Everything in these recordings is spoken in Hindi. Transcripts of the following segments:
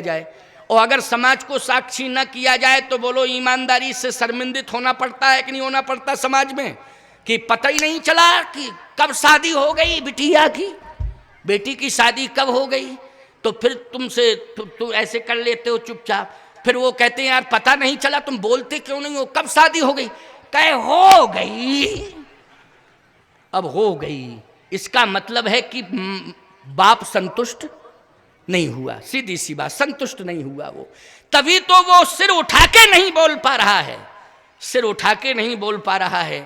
जाए। और अगर समाज को साक्षी न किया जाए तो बोलो ईमानदारी से शर्मिंदित होना पड़ता है कि नहीं होना पड़ता समाज में, कि पता ही नहीं चला कि कब शादी हो गई बिटिया की, बेटी की शादी कब हो गई। तो फिर तुमसे तुम ऐसे कर लेते हो चुपचाप, फिर वो कहते हैं यार पता नहीं चला, तुम बोलते क्यों नहीं हो, कब शादी हो गई, कहे हो गई। अब हो गई इसका मतलब है कि बाप संतुष्ट नहीं हुआ, सीधी सी बात, संतुष्ट नहीं हुआ वो, तभी तो वो सिर उठा के नहीं बोल पा रहा है, सिर उठा के नहीं बोल पा रहा है।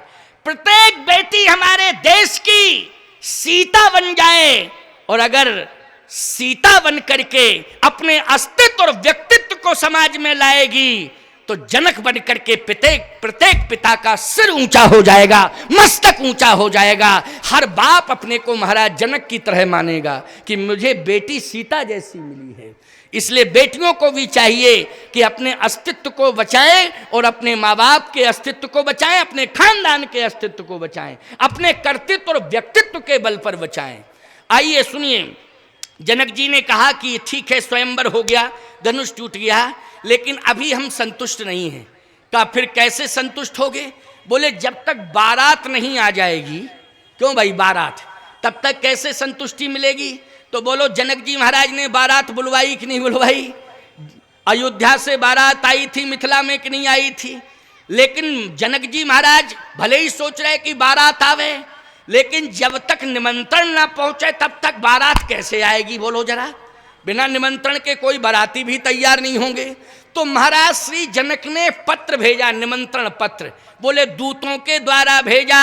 प्रत्येक बेटी हमारे देश की सीता बन जाए, और अगर सीता बन करके अपने अस्तित्व और व्यक्तित्व को समाज में लाएगी तो जनक बन करके प्रत्येक पिता का सिर ऊंचा हो जाएगा, मस्तक ऊंचा हो जाएगा। हर बाप अपने को महाराज जनक की तरह मानेगा कि मुझे बेटी सीता जैसी मिली है। इसलिए बेटियों को भी चाहिए कि अपने अस्तित्व को बचाएं और अपने माँ बाप के अस्तित्व को बचाएं, अपने खानदान के अस्तित्व को बचाएं, अपने कर्तृत्व और व्यक्तित्व के बल पर बचाएं। आइए सुनिए, जनक जी ने कहा कि ठीक है स्वयंवर हो गया, धनुष टूट गया, लेकिन अभी हम संतुष्ट नहीं हैं। कहा फिर कैसे संतुष्ट होगे? बोले जब तक बारात नहीं आ जाएगी। क्यों भाई बारात, तब तक कैसे संतुष्टि मिलेगी? तो बोलो जनक जी महाराज ने बारात बुलवाई कि नहीं बुलवाई? अयोध्या से बारात आई थी मिथिला में कि नहीं आई थी? लेकिन जनक जी महाराज भले ही सोच रहे कि बारात आवे, लेकिन जब तक निमंत्रण ना पहुंचे तब तक बारात कैसे आएगी? बोलो जरा, बिना निमंत्रण के कोई बाराती भी तैयार नहीं होंगे। तो महाराज श्री जनक ने पत्र भेजा, निमंत्रण पत्र, बोले दूतों के द्वारा भेजा।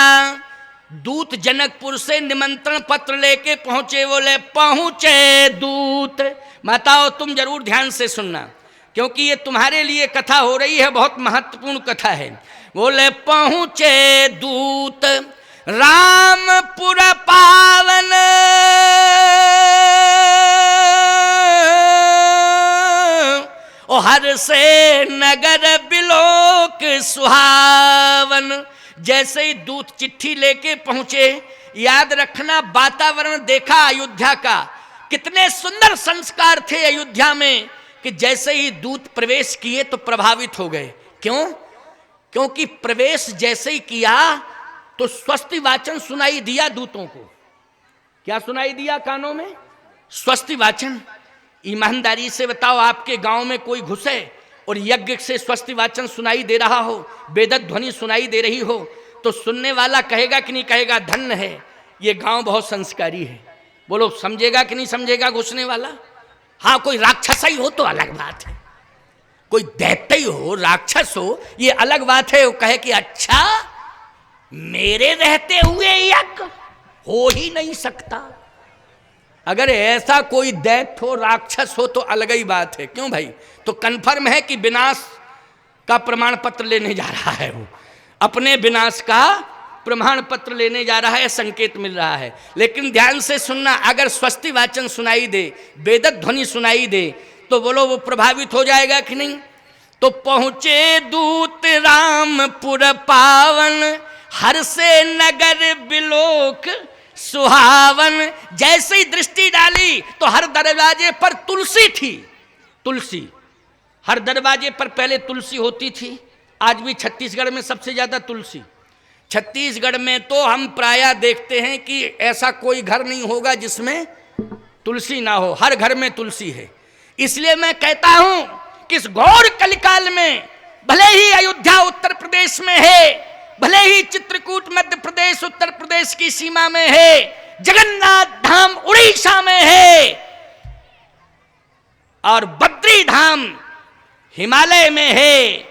दूत जनकपुर से निमंत्रण पत्र लेके पहुंचे, बोले पहुंचे दूत। माताओं तुम जरूर ध्यान से सुनना, क्योंकि ये तुम्हारे लिए कथा हो रही है, बहुत महत्वपूर्ण कथा है। बोले पहुंचे दूत रामपुर पावन, ओ हर से नगर बिलोक सुहावन। जैसे ही दूत चिट्ठी लेके पहुंचे, याद रखना वातावरण देखा अयोध्या का, कितने सुंदर संस्कार थे अयोध्या में, कि जैसे ही दूत प्रवेश किए तो प्रभावित हो गए। क्यों? क्योंकि प्रवेश जैसे ही किया तो स्वस्ति वाचन सुनाई दिया दूतों को। क्या सुनाई दिया कानों में? स्वस्ति वाचन। ईमानदारी से बताओ, आपके गांव में कोई घुसे और यज्ञ से स्वस्ति वाचन सुनाई दे रहा हो, वेद ध्वनि सुनाई दे रही हो, तो सुनने वाला कहेगा कि नहीं कहेगा धन्य है ये गांव बहुत संस्कारी है? बोलो समझेगा कि नहीं समझेगा घुसने वाला? हाँ, कोई राक्षस ही हो तो अलग बात है, कोई दैत्य ही हो, राक्षस हो, ये अलग बात है। वो कहे कि अच्छा मेरे रहते हुए यज्ञ हो ही नहीं सकता। अगर ऐसा कोई दैत्य हो, राक्षस हो, तो अलग ही बात है। क्यों भाई? तो कन्फर्म है कि विनाश का प्रमाण पत्र लेने जा रहा है, वो अपने विनाश का प्रमाण पत्र लेने जा रहा है, संकेत मिल रहा है। लेकिन ध्यान से सुनना, अगर स्वस्ति वाचन सुनाई दे, वेद ध्वनि सुनाई दे, तो बोलो वो प्रभावित हो जाएगा कि नहीं? तो पहुंचे दूत रामपुर पावन, हर से नगर बिलोक सुहावन। जैसे ही दृष्टि डाली तो हर दरवाजे पर तुलसी थी। तुलसी हर दरवाजे पर पहले तुलसी होती थी, आज भी छत्तीसगढ़ में सबसे ज्यादा तुलसी। छत्तीसगढ़ में तो हम प्रायः देखते हैं कि ऐसा कोई घर नहीं होगा जिसमें तुलसी ना हो, हर घर में तुलसी है। इसलिए मैं कहता हूं कि इस घोर कलिकाल में, भले ही अयोध्या उत्तर प्रदेश में है, भले ही चित्रकूट मध्य प्रदेश उत्तर प्रदेश की सीमा में है, जगन्नाथ धाम उड़ीसा में है, और बद्री धाम हिमालय में है,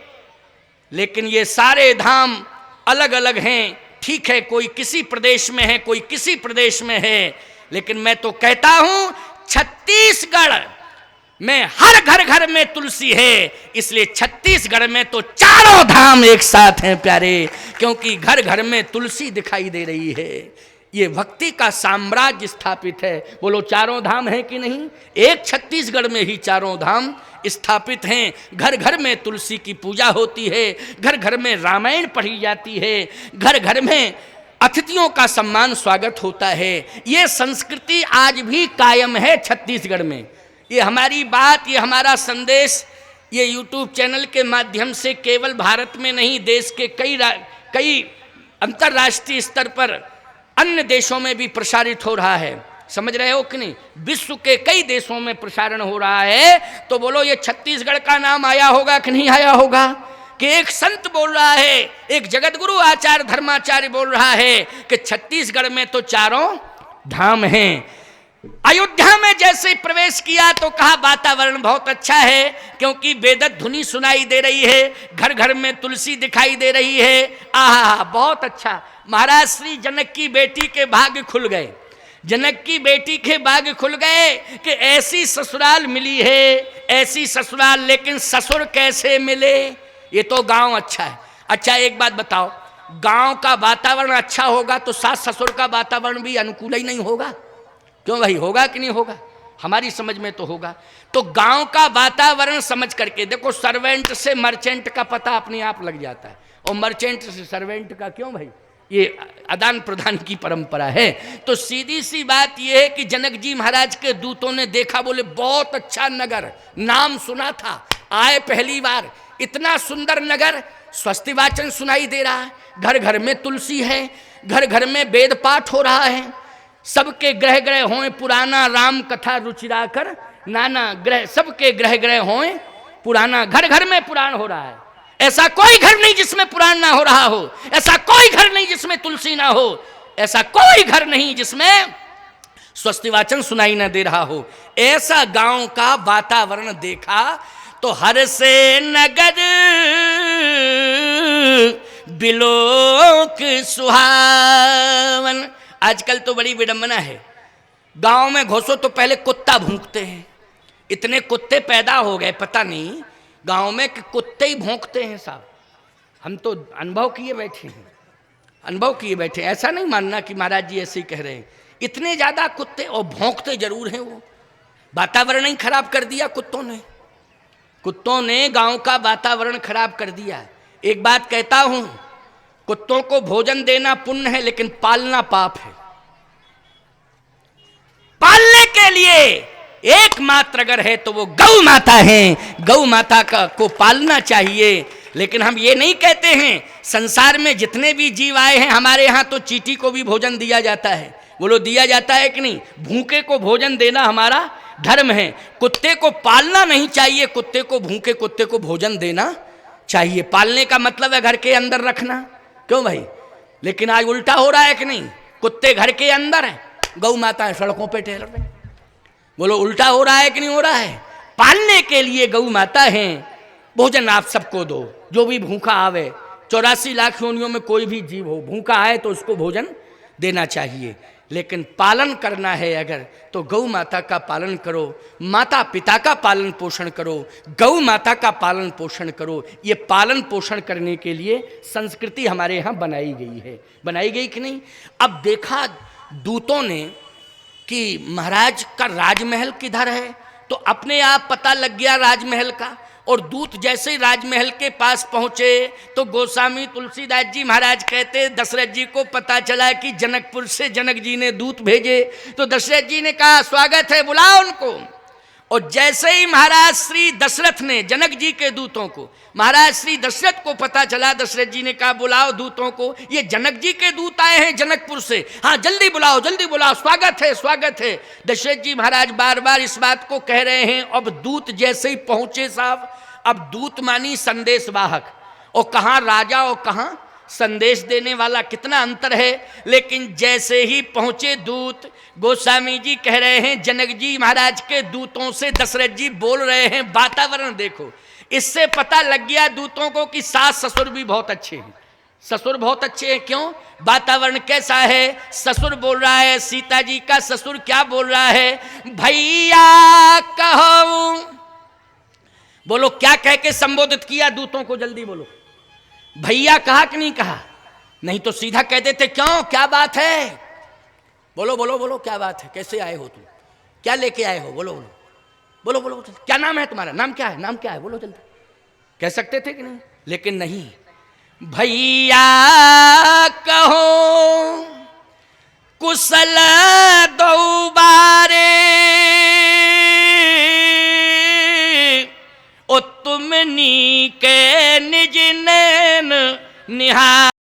लेकिन ये सारे धाम अलग अलग हैं। ठीक है, कोई किसी प्रदेश में है, कोई किसी प्रदेश में है, लेकिन मैं तो कहता हूं छत्तीसगढ़ में हर घर घर में तुलसी है। इसलिए छत्तीसगढ़ में तो चारों धाम एक साथ हैं प्यारे, क्योंकि घर घर में तुलसी दिखाई दे रही है। ये भक्ति का साम्राज्य स्थापित है। बोलो चारों धाम है कि नहीं? एक छत्तीसगढ़ में ही चारों धाम स्थापित हैं। घर घर में तुलसी की पूजा होती है, घर घर में रामायण पढ़ी जाती है, घर घर में अतिथियों का सम्मान स्वागत होता है। ये संस्कृति आज भी कायम है छत्तीसगढ़ में। ये हमारी बात, ये हमारा संदेश ये YouTube चैनल के माध्यम से केवल भारत में नहीं, देश के कई अंतर्राष्ट्रीय स्तर पर अन्य देशों में भी प्रसारित हो रहा है। समझ रहे हो कि नहीं? विश्व के कई देशों में प्रसारण हो रहा है। तो बोलो ये छत्तीसगढ़ का नाम आया होगा कि नहीं आया होगा? कि एक संत बोल रहा है, एक जगतगुरु आचार्य धर्माचार्य बोल रहा है कि छत्तीसगढ़ में तो चारों धाम हैं। अयोध्या में जैसे प्रवेश किया तो कहा वातावरण बहुत अच्छा है, क्योंकि वेदत धुनी सुनाई दे रही है, घर घर में तुलसी दिखाई दे रही है। आहा, बहुत अच्छा। महाराज श्री जनक की बेटी के भाग्य खुल गए, जनक की बेटी के भाग्य खुल गए कि ऐसी ससुराल मिली है, ऐसी ससुराल। लेकिन ससुर कैसे मिले? ये तो गांव अच्छा है। अच्छा एक बात बताओ, गांव का वातावरण अच्छा होगा तो सास ससुर का वातावरण भी अनुकूल ही नहीं होगा? क्यों भाई, होगा कि नहीं होगा? हमारी समझ में तो होगा। तो गांव का वातावरण समझ करके देखो, सर्वेंट से मर्चेंट का पता अपने आप लग जाता है, और मर्चेंट से सर्वेंट का। क्यों भाई? ये आदान प्रदान की परंपरा है। तो सीधी सी बात यह है कि जनक जी महाराज के दूतों ने देखा, बोले बहुत अच्छा नगर, नाम सुना था, आए पहली बार, इतना सुंदर नगर, स्वस्ति वाचन सुनाई दे रहा है, घर घर में तुलसी है, घर घर में वेद पाठ हो रहा है, सबके ग्रह ग्रह होए पुराना, राम कथा रुचिरा कर नाना ग्रह, सबके ग्रह ग्रह होए पुराना, घर घर में पुराण हो रहा है। ऐसा कोई घर नहीं जिसमें पुराण ना हो रहा हो, ऐसा कोई घर नहीं जिसमें तुलसी ना हो, ऐसा कोई घर नहीं जिसमें स्वस्ति वाचन सुनाई ना दे रहा हो। ऐसा गांव का वातावरण देखा तो हर से नगर बिलोक सुहावन। आजकल तो बड़ी विडंबना है, गांव में घुसो तो पहले कुत्ता भौंकते हैं। इतने कुत्ते पैदा हो गए पता नहीं गांव में कि कुत्ते ही भौंकते हैं साहब। हम तो अनुभव किए बैठे हैं, अनुभव किए बैठे। ऐसा नहीं मानना कि महाराज जी ऐसे ही कह रहे हैं। इतने ज़्यादा कुत्ते, और भौंकते जरूर हैं। वो वातावरण ही खराब कर दिया कुत्तों ने, कुत्तों ने गांव का वातावरण खराब कर दिया। एक बात कहता हूं, कुत्तों को भोजन देना पुण्य है, लेकिन पालना पाप है। पालने के लिए एकमात्र अगर है तो वो गौ माता है, गौ माता को पालना चाहिए। लेकिन हम ये नहीं कहते हैं, संसार में जितने भी जीव आए हैं, हमारे यहाँ तो चींटी को भी भोजन दिया जाता है। बोलो दिया जाता है कि नहीं? भूखे को भोजन देना हमारा धर्म है। कुत्ते को पालना नहीं चाहिए, कुत्ते को, भूखे कुत्ते को भोजन देना चाहिए। पालने का मतलब है घर के अंदर रखना। क्यों भाई? लेकिन आज उल्टा हो रहा है कि नहीं? कुत्ते घर के अंदर है, गौ माता है सड़कों पे टहल रहे। बोलो उल्टा हो रहा है कि नहीं हो रहा है? पालने के लिए गौ माता है, भोजन आप सबको दो, जो भी भूखा आवे। 84 लाख योनियों में कोई भी जीव हो, भूखा आए तो उसको भोजन देना चाहिए। लेकिन पालन करना है अगर, तो गौ माता का पालन करो, माता पिता का पालन पोषण करो, गौ माता का पालन पोषण करो। ये पालन पोषण करने के लिए संस्कृति हमारे यहाँ बनाई गई है। बनाई गई कि नहीं? अब देखा दूतों ने कि महाराज का राजमहल किधर है, तो अपने आप पता लग गया राजमहल का। और दूत जैसे ही राजमहल के पास पहुंचे तो गोस्वामी तुलसीदास जी महाराज कहते, दशरथ जी को पता चला कि जनकपुर से जनक जी ने दूत भेजे। तो दशरथ जी ने कहा स्वागत है, बुलाओ उनको। और जैसे ही महाराज श्री दशरथ ने जनक जी के दूतों को, महाराज श्री दशरथ को पता चला, दशरथ जी ने कहा बुलाओ दूतों को, ये जनक जी के दूत आए हैं जनकपुर से, हाँ जल्दी बुलाओ, जल्दी बुलाओ, स्वागत है, स्वागत है। दशरथ जी महाराज बार बार इस बात को कह रहे हैं। अब दूत जैसे ही पहुंचे साहब, अब दूत मानी संदेश वाहक, और कहाँ राजा और कहाँ संदेश देने वाला, कितना अंतर है। लेकिन जैसे ही पहुंचे दूत, गोस्वामी जी कह रहे हैं जनक जी महाराज के दूतों से दशरथ जी बोल रहे हैं। वातावरण देखो, इससे पता लग गया दूतों को कि सास ससुर भी बहुत अच्छे हैं, ससुर बहुत अच्छे हैं। क्यों? वातावरण कैसा है? ससुर बोल रहा है, सीता जी का ससुर क्या बोल रहा है? भैया कहो। बोलो क्या कह के संबोधित किया दूतों को? जल्दी बोलो। भैया कहा कि नहीं कहा? नहीं तो सीधा कह देते क्यों, क्या बात है? बोलो बोलो बोलो, क्या बात है? कैसे आए हो तुम? क्या लेके आए हो? बोलो बोलो बोलो बोलो, बोलो। क्या नाम है तुम्हारा? नाम क्या है? नाम क्या है? बोलो जल्दी। कह सकते थे कि नहीं? लेकिन नहीं, भैया कहो कुशल दो बारे सोमनी के निज नैन निहार।